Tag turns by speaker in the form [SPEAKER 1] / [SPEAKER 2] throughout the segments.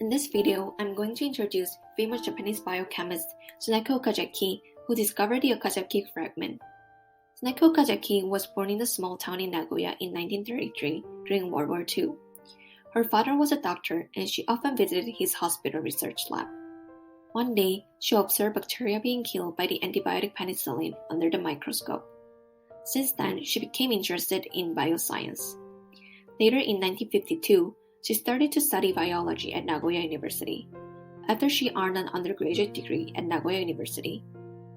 [SPEAKER 1] In this video, I'm going to introduce famous Japanese biochemist Tsuneko Okazaki, who discovered the Okazaki fragment. Tsuneko Okazaki was born in a small town in Nagoya in 1933 during World War II. Her father was a doctor and she often visited his hospital research lab. One day, she observed bacteria being killed by the antibiotic penicillin under the microscope. Since then, she became interested in bioscience. Later in 1952, she started to study biology at Nagoya University. After she earned an undergraduate degree at Nagoya University,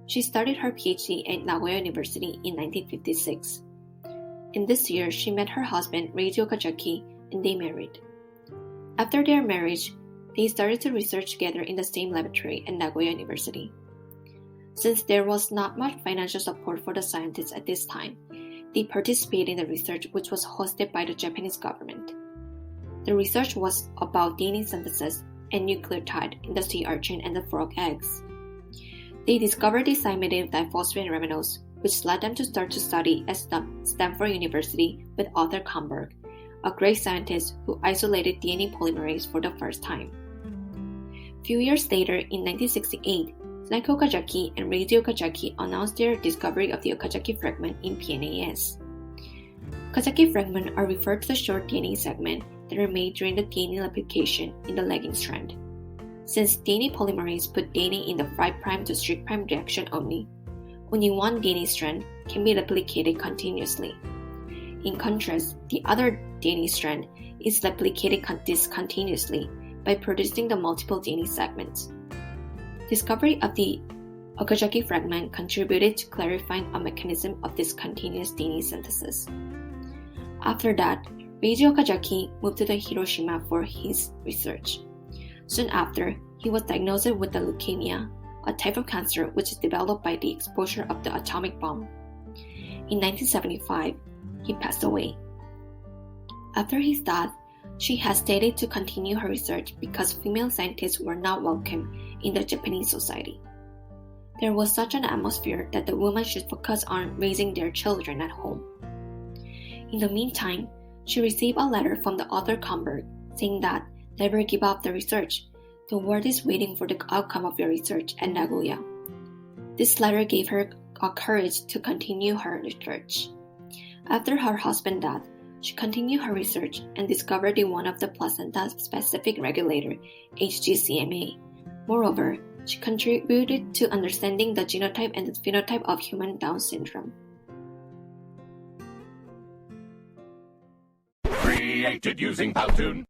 [SPEAKER 1] she started her PhD at Nagoya University in 1956. In this year, she met her husband, Reiji Okazaki, and they married. After their marriage, they started to research together in the same laboratory at Nagoya University. Since there was not much financial support for the scientists at this time, they participated in the research which was hosted by the Japanese government. The research was about DNA synthesis and nucleotide in the sea urchin and the frog eggs. They discovered the cymated diphosphate raminos, which led them to start to study at Stanford University with Arthur Kumberg, a great scientist who isolated DNA polymerase for the first time. Few years later, in 1968, Tsuneko Okazaki and Reiji Okazaki announced their discovery of the Okazaki fragment in PNAS. Okazaki fragments are referred to the short DNA segment that are made during the DNA replication in the lagging strand. Since DNA polymerase put DNA in the 5' to 3' reaction only one DNA strand can be replicated continuously. In contrast, the other DNA strand is replicated discontinuously by producing the multiple DNA segments. Discovery of the Okazaki fragment contributed to clarifying a mechanism of this continuous DNA synthesis. After that, Reiji Okazaki moved to Hiroshima for his research. Soon after, he was diagnosed with leukemia, a type of cancer which is developed by the exposure of the atomic bomb. In 1975, he passed away. After his death, she hesitated to continue her research because female scientists were not welcome in the Japanese society. There was such an atmosphere that the women should focus on raising their children at home. In the meantime, she received a letter from the author Kumberg saying that never give up the research. The world is waiting for the outcome of your research at Nagoya. This letter gave her courage to continue her research. After her husband's death, she continued her research and discovered the one of the placenta-specific regulator, HGCMA. Moreover, she contributed to understanding the genotype and the phenotype of human Down syndrome.
[SPEAKER 2] Created using Powtoon.